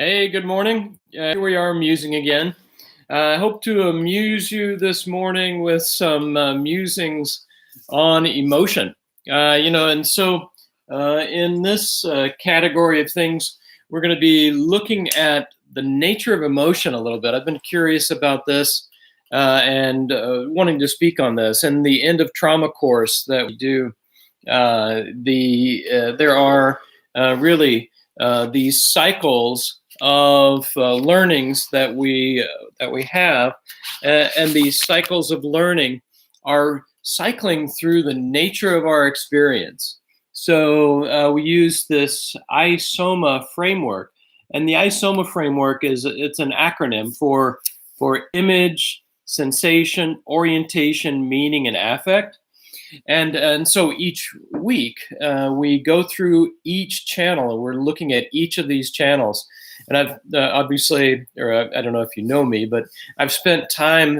Hey, good morning. Here we are musing again. I hope to amuse you this morning with some musings on emotion. In this category of things, we're going to be looking at the nature of emotion a little bit. I've been curious about this and wanting to speak on this. In the end of trauma course that we do, there are really these cycles of learnings that we have, and these cycles of learning are cycling through the nature of our experience. So we use this iSoma framework, and the iSoma framework it's an acronym for image, sensation, orientation, meaning, and affect. And so each week we go through each channel, and we're looking at each of these channels. And I've obviously, or I don't know if you know me, but I've spent time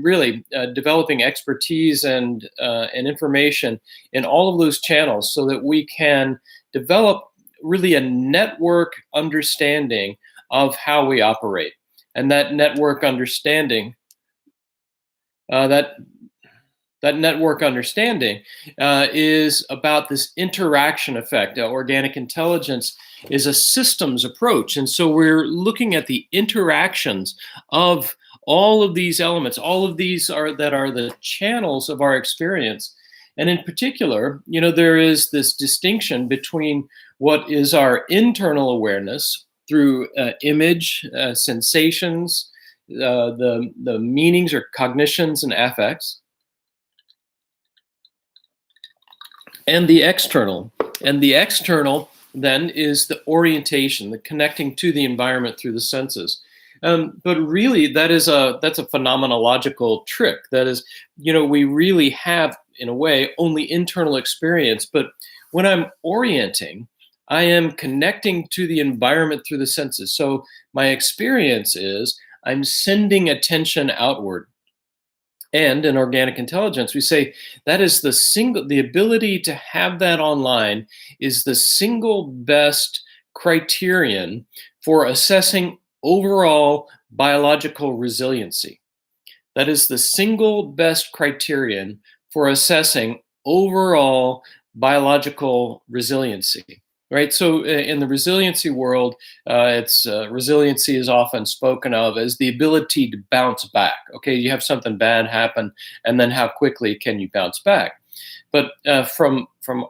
really developing expertise and information in all of those channels so that we can develop really a network understanding of how we operate. And that network understanding, that network understanding is about this interaction effect. Organic intelligence is a systems approach. And so we're looking at the interactions of all of these elements. All of these are the channels of our experience. And in particular, there is this distinction between what is our internal awareness through image, sensations, the meanings or cognitions and affects, and the external. And the external then is the orientation, the connecting to the environment through the senses. But really, that's a phenomenological trick. That is, we really have, in a way, only internal experience. But when I'm orienting, I am connecting to the environment through the senses. So my experience is I'm sending attention outward. And in organic intelligence, we say that is the ability to have that online is the single best criterion for assessing overall biological resiliency. That is the single best criterion for assessing overall biological resiliency. Right. So in the resiliency world, resiliency is often spoken of as the ability to bounce back. Okay, you have something bad happen, and then how quickly can you bounce back? But from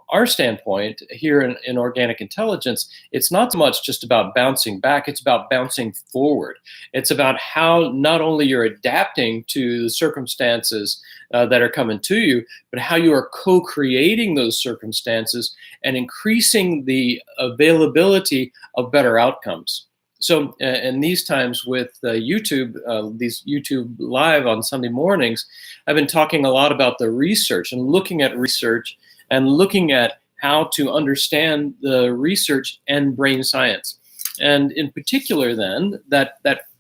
our standpoint here in organic intelligence, it's not so much just about bouncing back, it's about bouncing forward. It's about how not only you're adapting to the circumstances that are coming to you, but how you are co-creating those circumstances and increasing the availability of better outcomes. So in these times with these YouTube live on Sunday mornings, I've been talking a lot about the research and looking at research and looking at how to understand the research and brain science. And in particular then, that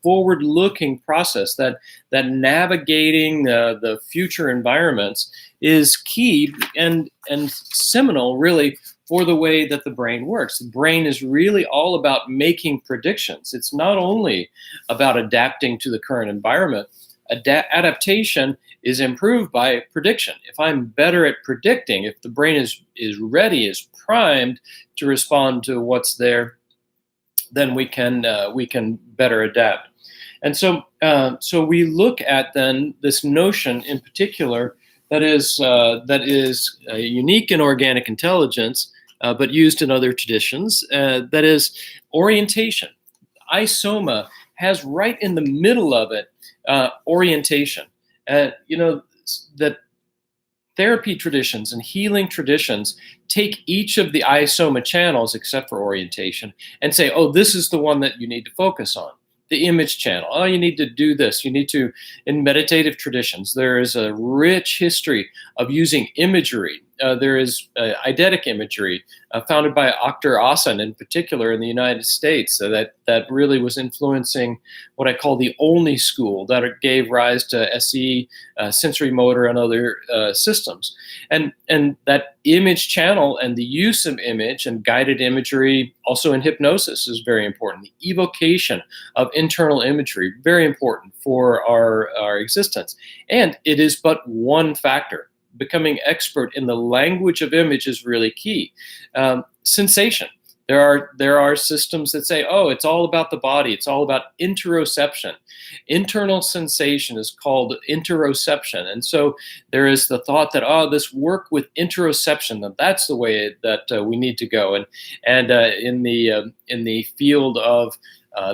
forward-looking process, that navigating the future environments is key and seminal really for the way that the brain works. The brain is really all about making predictions. It's not only about adapting to the current environment. Adaptation is improved by prediction. If I'm better at predicting, if the brain is ready, is primed to respond to what's there, then we can better adapt. And so we look at then this notion in particular that is unique in organic intelligence, but used in other traditions. That is orientation. iSoma has right in the middle of it orientation. That therapy traditions and healing traditions take each of the iSoma channels, except for orientation, and say, oh, this is the one that you need to focus on. The image channel, oh, you need to do this. You need to, in meditative traditions, there is a rich history of using imagery there is eidetic imagery founded by Dr. Asen in particular in the United States, that really was influencing what I call the Olney school that gave rise to SE, sensory motor, and other systems. And that image channel and the use of image and guided imagery also in hypnosis is very important. The evocation of internal imagery, very important for our existence. And it is but one factor. Becoming expert in the language of image is really key. Sensation. There are systems that say, oh, it's all about the body. It's all about interoception. Internal sensation is called interoception. And so there is the thought that, oh, this work with interoception, that's the way that we need to go. And in the field of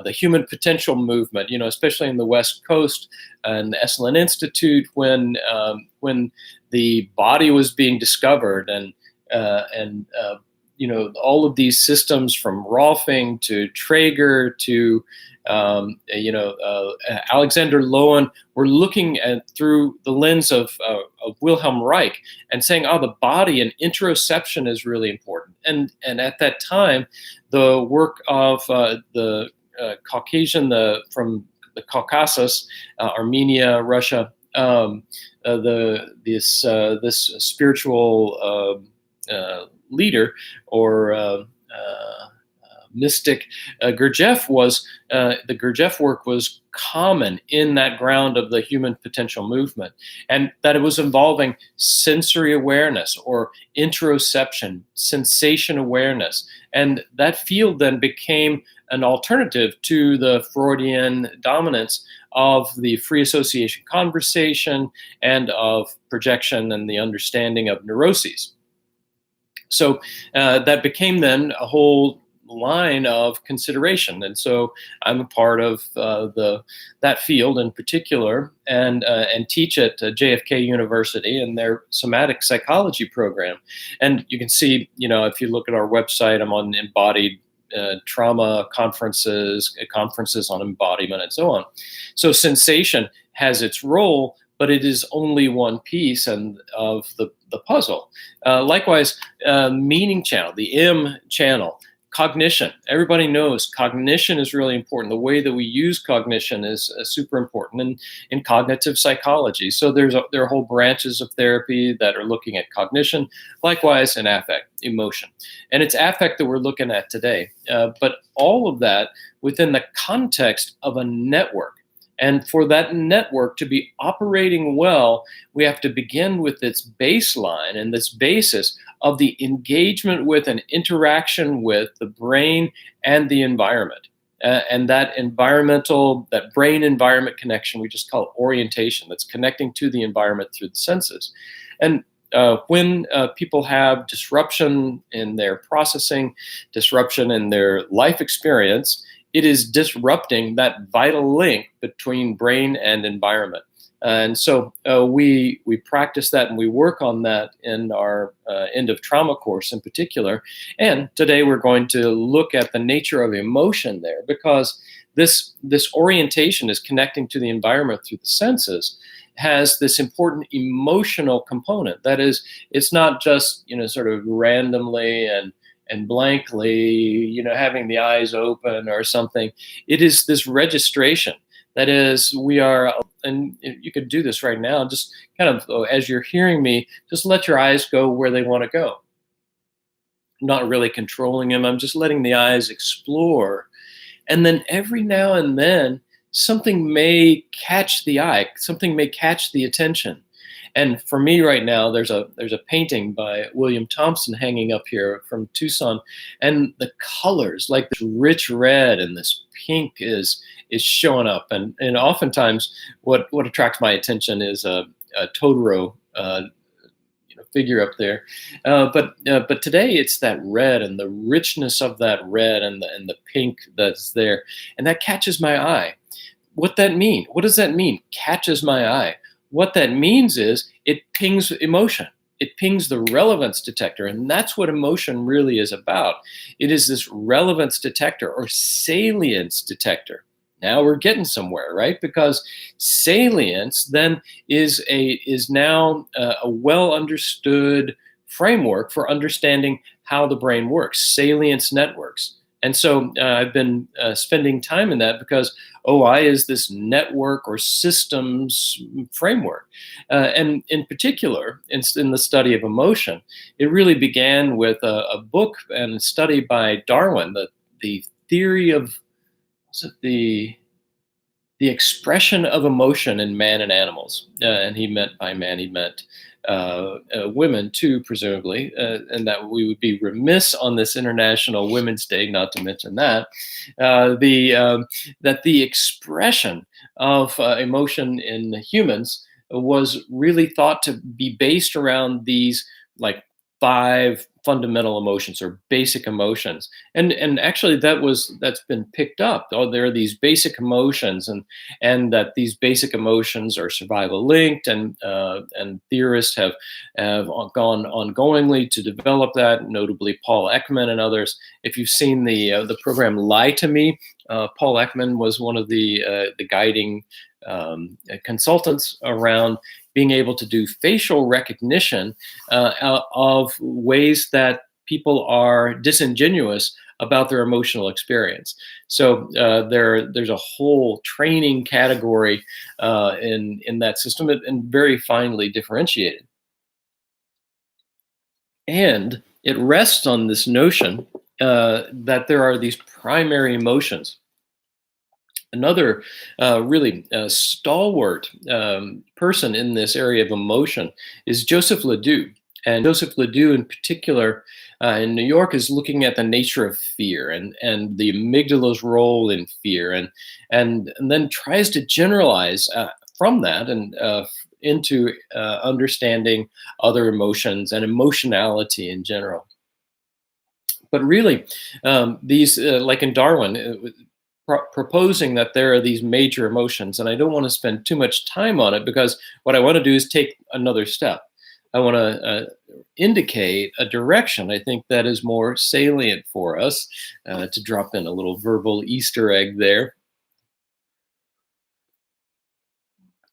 the human potential movement, especially in the West Coast and the Esalen Institute, when the body was being discovered, and all of these systems from Rolfing to Traeger to Alexander Lowen were looking at through the lens of Wilhelm Reich and saying, oh, the body and interoception is really important. And at that time, the work of the Caucasian, from the Caucasus, Armenia, Russia, this spiritual leader or mystic, Gurdjieff the Gurdjieff work was common in that ground of the human potential movement, and that it was involving sensory awareness or interoception, sensation awareness. And that field then became an alternative to the Freudian dominance of the free association conversation and of projection and the understanding of neuroses. So that became then a whole line of consideration, and so I'm a part of that field in particular, and teach at JFK University in their somatic psychology program. And you can see, if you look at our website, I'm on embodied trauma conferences on embodiment, and so on. So sensation has its role, but it is only one piece of the puzzle. Likewise, meaning channel, the M channel. Cognition. Everybody knows cognition is really important. The way that we use cognition is super important in cognitive psychology. So there are whole branches of therapy that are looking at cognition. Likewise, in affect, emotion. And it's affect that we're looking at today. But all of that within the context of a network. And for that network to be operating well, we have to begin with its baseline and this basis of the engagement with and interaction with the brain and the environment. And that brain environment connection, we just call it orientation, that's connecting to the environment through the senses. And when people have disruption in their processing, disruption in their life experience, it is disrupting that vital link between brain and environment. And so we practice that and we work on that in our end of trauma course in particular. And today we're going to look at the nature of emotion there, because this orientation is connecting to the environment through the senses, has this important emotional component. That is, it's not just, sort of randomly and blankly, having the eyes open or something. It is this registration. That is, we are, and you could do this right now, just kind of, as you're hearing me, just let your eyes go where they want to go. I'm not really controlling them. I'm just letting the eyes explore. And then every now and then, something may catch the eye, something may catch the attention. And for me right now, there's a painting by William Thompson hanging up here from Tucson, and the colors, like this rich red and this pink, is showing up. And oftentimes, what attracts my attention is a Totoro figure up there. But today it's that red and the richness of that red and the pink that's there, and that catches my eye. What that mean? What does that mean? Catches my eye. What that means is it pings emotion. It pings the relevance detector, and that's what emotion really is about. It is this relevance detector or salience detector. Now we're getting somewhere, right? Because salience then is now a well understood framework for understanding how the brain works, salience networks. And so I've been spending time in that because OI is this network or systems framework. And in particular, in the study of emotion, it really began with a book and a study by Darwin, the theory of, was it the expression of emotion in man and animals. And he meant by man, he meant women too, presumably, and that we would be remiss on this International Women's Day not to mention that that the expression of emotion in humans was really thought to be based around these like 5 fundamental emotions or basic emotions, and actually that's been picked up. Oh, there are these basic emotions, and that these basic emotions are survival linked, and theorists have gone ongoingly to develop that, notably Paul Ekman and others. If you've seen the program Lie to Me, Paul Ekman was one of the guiding consultants around being able to do facial recognition of ways that people are disingenuous about their emotional experience. So there's a whole training category in that system, and very finely differentiated. And it rests on this notion that there are these primary emotions. Another really stalwart person in this area of emotion is Joseph Ledoux. And Joseph Ledoux, in particular, in New York, is looking at the nature of fear and the amygdala's role in fear, and then tries to generalize from that and into understanding other emotions and emotionality in general. But really, these, like in Darwin, proposing that there are these major emotions, and I don't want to spend too much time on it because what I want to do is take another step. I want to indicate a direction I think that is more salient for us, to drop in a little verbal Easter egg there.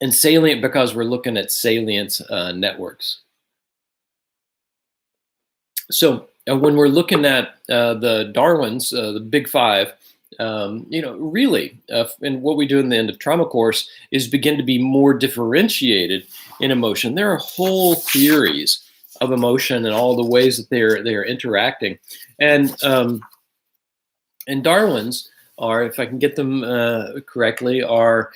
And salient because we're looking at salience networks. So when we're looking at the Darwin's, the Big Five, really, and what we do in the end of trauma course is begin to be more differentiated in emotion. There are whole theories of emotion and all the ways that they're interacting, and Darwin's are, if I can get them correctly, are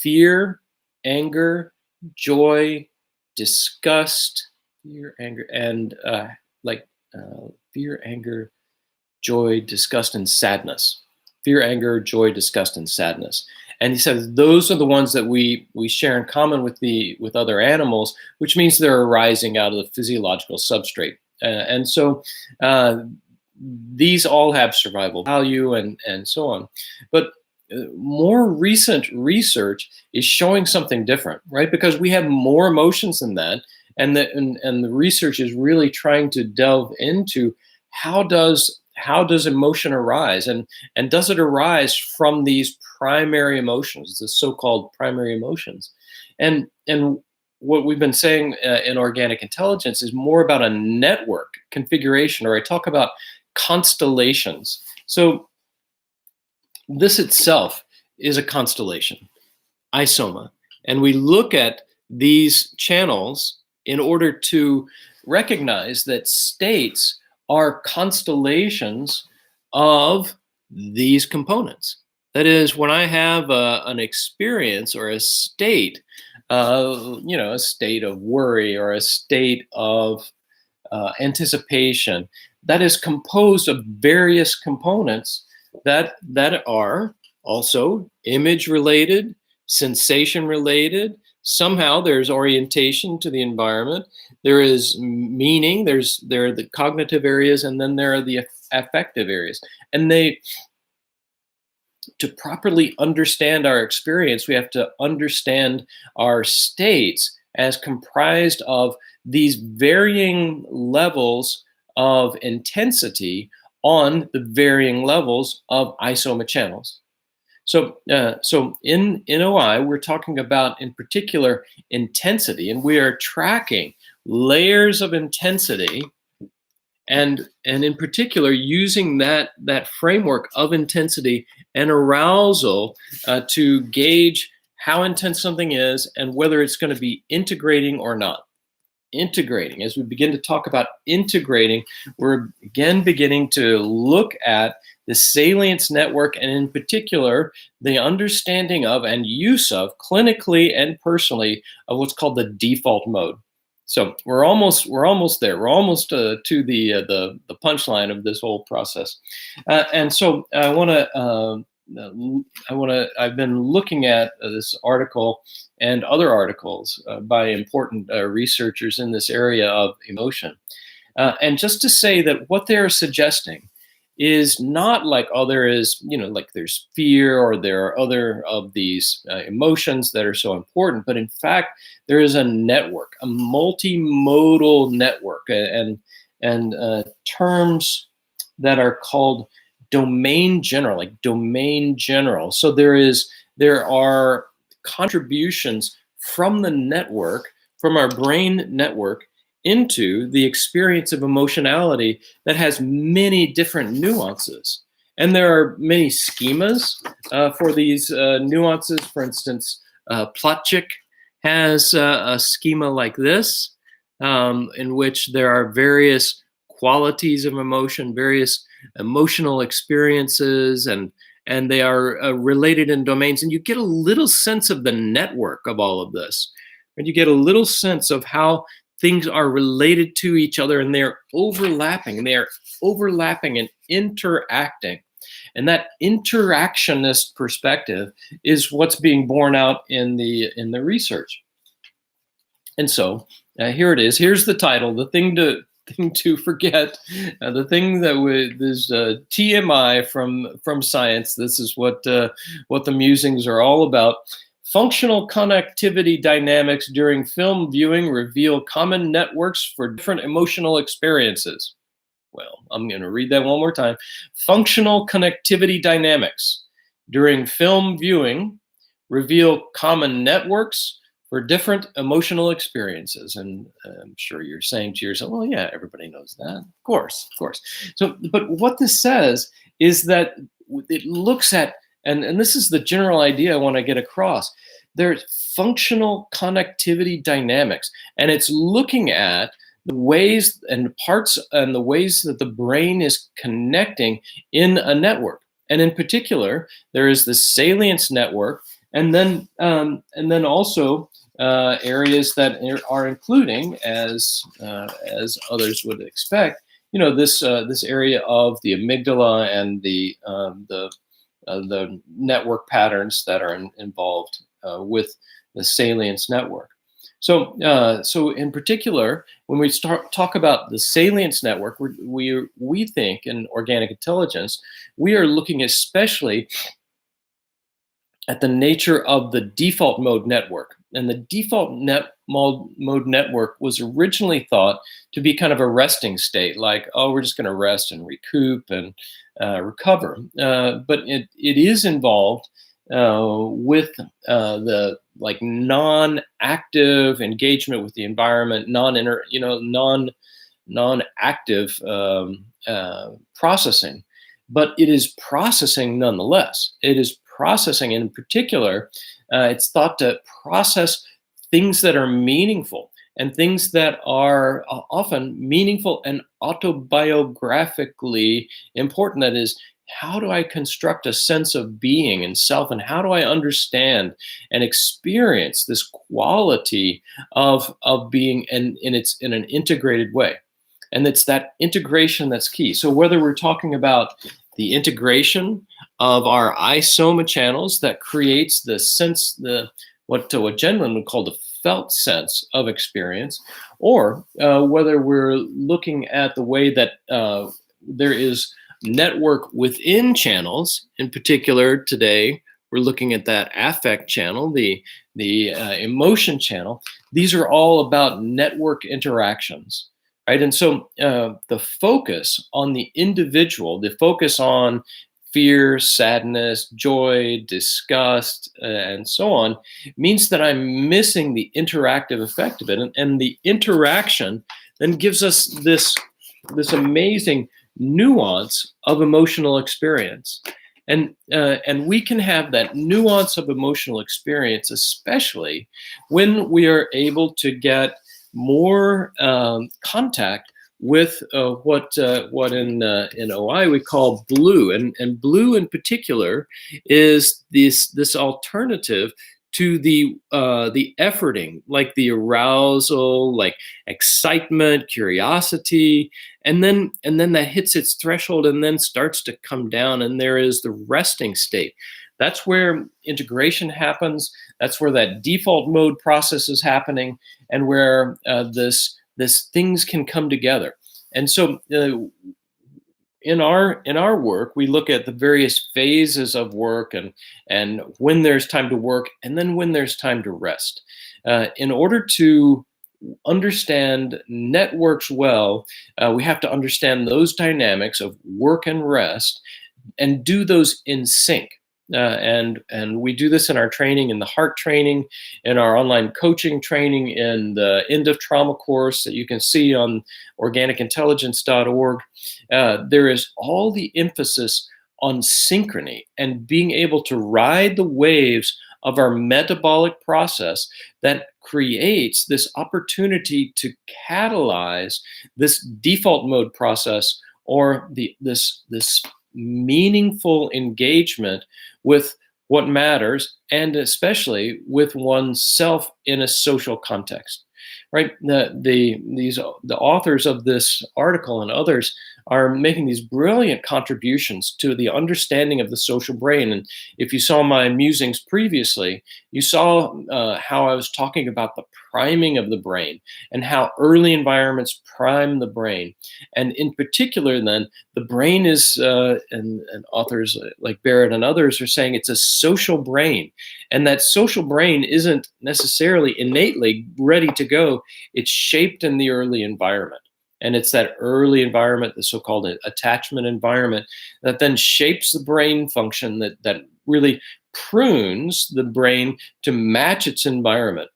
fear, anger, joy, disgust, fear, anger, and fear, anger, joy, disgust, and sadness. Fear, anger, joy, disgust, and sadness. And he says those are the ones that we share in common with other animals, which means they're arising out of the physiological substrate. And so these all have survival value and so on. But more recent research is showing something different, right? Because we have more emotions than that, and the research is really trying to delve into how does emotion arise, and does it arise from these primary emotions, the so-called primary emotions, and what we've been saying in organic intelligence is more about a network configuration, or I talk about constellations. So this itself is a constellation, iSoma, and we look at these channels in order to recognize that states are constellations of these components. That is, when I have an experience or a state, a state of worry or a state of anticipation, that is composed of various components that are also image related, sensation related. Somehow there's orientation to the environment. There is meaning. There are the cognitive areas, and then there are the affective areas. And to properly understand our experience, we have to understand our states as comprised of these varying levels of intensity on the varying levels of iSoma channels. So in OI, we're talking about, in particular, intensity, and we are tracking layers of intensity, and in particular using that framework of intensity and arousal to gauge how intense something is and whether it's going to be integrating or not. Integrating, as we begin to talk about integrating, we're again beginning to look at the salience network, and in particular the understanding of and use of clinically and personally of what's called the default mode. So we're almost there. We're almost to the punchline of this whole process, and so I've been looking at this article and other articles by important researchers in this area of emotion, and just to say that what they're suggesting is not like, oh, there is, like there's fear or there are other of these emotions that are so important, but in fact, there is a network, a multimodal network, and terms that are called domain general, like domain general. So there are contributions from the network, from our brain network, into the experience of emotionality that has many different nuances. And there are many schemas for these nuances. For instance, Plotchik has a schema like this, in which there are various qualities of emotion, various emotional experiences, and they are related in domains. And you get a little sense of the network of all of this. And you get a little sense of how things are related to each other, and they're overlapping and interacting. And that interactionist perspective is what's being borne out in the research. And so here it is. Here's the title, the thing to forget, the thing that is TMI from science. This is what the musings are all about. Functional connectivity dynamics during film viewing reveal common networks for different emotional experiences. Well, I'm going to read that one more time. Functional connectivity dynamics during film viewing reveal common networks for different emotional experiences. And I'm sure you're saying to yourself, well, yeah, everybody knows that. Of course. So, but what this says is that it looks at, and this is the general idea I want to get across, there's functional connectivity dynamics, and it's looking at the ways and parts and the ways that the brain is connecting in a network. And in particular, there is the salience network, and then also areas that are including, as others would expect, this area of the amygdala and the network patterns that are involved with the salience network. So in particular, when we talk about the salience network, we think in organic intelligence, we are looking especially at the nature of the default mode network. And the default mode network was originally thought to be kind of a resting state, like, oh, we're just going to rest and recoup and recover. But it is involved with the like non-active engagement with the environment, non-active processing. But it is processing nonetheless. It is processing, and in particular, it's thought to process things that are meaningful and things that are often meaningful and autobiographically important. That is, how do I construct a sense of being and self, and how do I understand and experience this quality of being in an integrated way? And it's that integration that's key. So whether we're talking about the integration of our iSoma channels that creates the sense, what Gendlin would call the felt sense of experience, or whether we're looking at the way that there is network within channels. In particular, today we're looking at that affect channel, the emotion channel. These are all about network interactions. Right, and so the focus on the individual, the focus on fear, sadness, joy, disgust, and so on, means that I'm missing the interactive effect of it. And the interaction then gives us this amazing nuance of emotional experience. And we can have that nuance of emotional experience, especially when we are able to get more contact with what in OI we call blue, and blue in particular is this alternative to the efforting, like the arousal, like excitement, curiosity, and then that hits its threshold and then starts to come down, and there is the resting state. That's where integration happens. That's where that default mode process is happening, and where this things can come together. And so in our work, we look at the various phases of work, and when there's time to work, and then when there's time to rest. In order to understand networks well, we have to understand those dynamics of work and rest, and do those in sync. And we do this in our training, in the heart training, in our online coaching training, in the end of trauma course that you can see on organicintelligence.org. There is all the emphasis on synchrony and being able to ride the waves of our metabolic process that creates this opportunity to catalyze this default mode process, or this meaningful engagement with what matters, and especially with oneself in a social context, right? The authors of this article and others are making these brilliant contributions to the understanding of the social brain. And if you saw my musings previously, you saw how I was talking about the priming of the brain and how early environments prime the brain. And in particular, then, the brain is, and authors like Barrett and others are saying it's a social brain. And that social brain isn't necessarily innately ready to go. It's shaped in the early environment. And it's that early environment, the so-called attachment environment, that then shapes the brain function, that really prunes the brain to match its environment.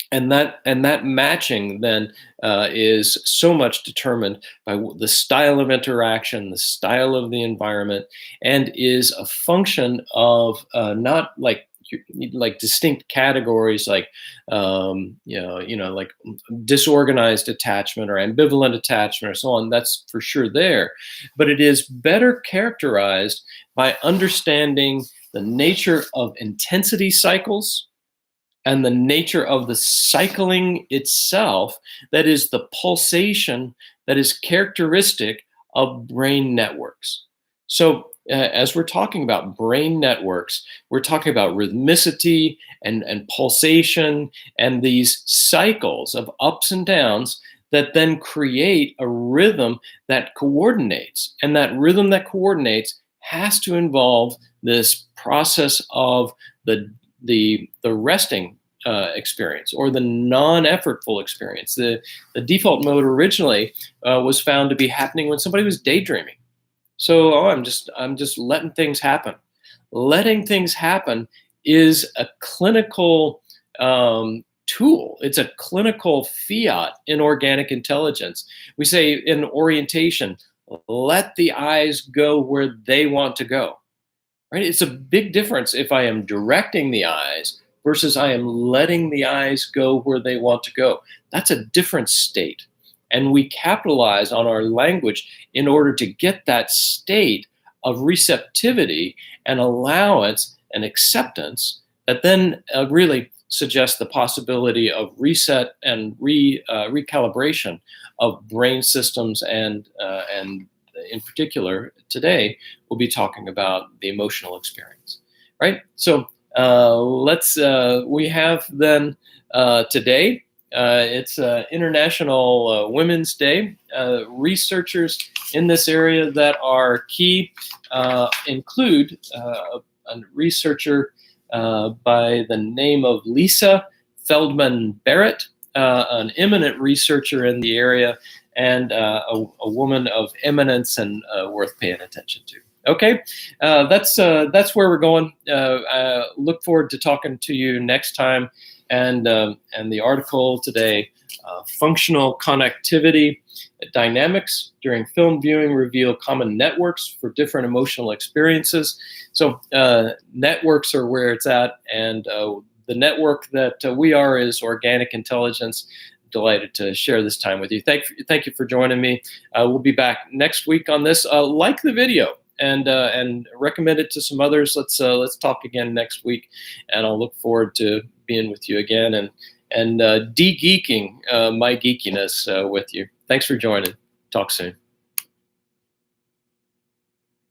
And that matching then is so much determined by the style of interaction, the style of the environment, and is a function of not like distinct categories like like disorganized attachment or ambivalent attachment or so on. That's for sure there, but it is better characterized by understanding the nature of intensity cycles and the nature of the cycling itself, that is the pulsation that is characteristic of brain networks. So as we're talking about brain networks, we're talking about rhythmicity and pulsation and these cycles of ups and downs that then create a rhythm that coordinates. And that rhythm that coordinates has to involve this process of the resting experience, or the non-effortful experience. The default mode originally was found to be happening when somebody was daydreaming. So I'm just letting things happen. Letting things happen is a clinical tool. It's a clinical fiat in organic intelligence. We say in orientation, let the eyes go where they want to go. Right? It's a big difference if I am directing the eyes versus I am letting the eyes go where they want to go. That's a different state. And we capitalize on our language in order to get that state of receptivity and allowance and acceptance that then really suggests the possibility of reset and recalibration of brain systems, and in particular today we'll be talking about the emotional experience, right? So we have then today, it's International Women's Day. Researchers in this area that are key include a researcher by the name of Lisa Feldman Barrett, an eminent researcher in the area, and a woman of eminence and worth paying attention to. Okay, that's where we're going. Look forward to talking to you next time. And the article today, functional connectivity dynamics during film viewing reveal common networks for different emotional experiences. So networks are where it's at, and the network that we are is organic intelligence. Delighted to share this time with you. Thank you for joining me. We'll be back next week on this. Like the video and recommend it to some others. Let's talk again next week, and I'll look forward to being with you again and de-geeking my geekiness with you. Thanks for joining. Talk soon.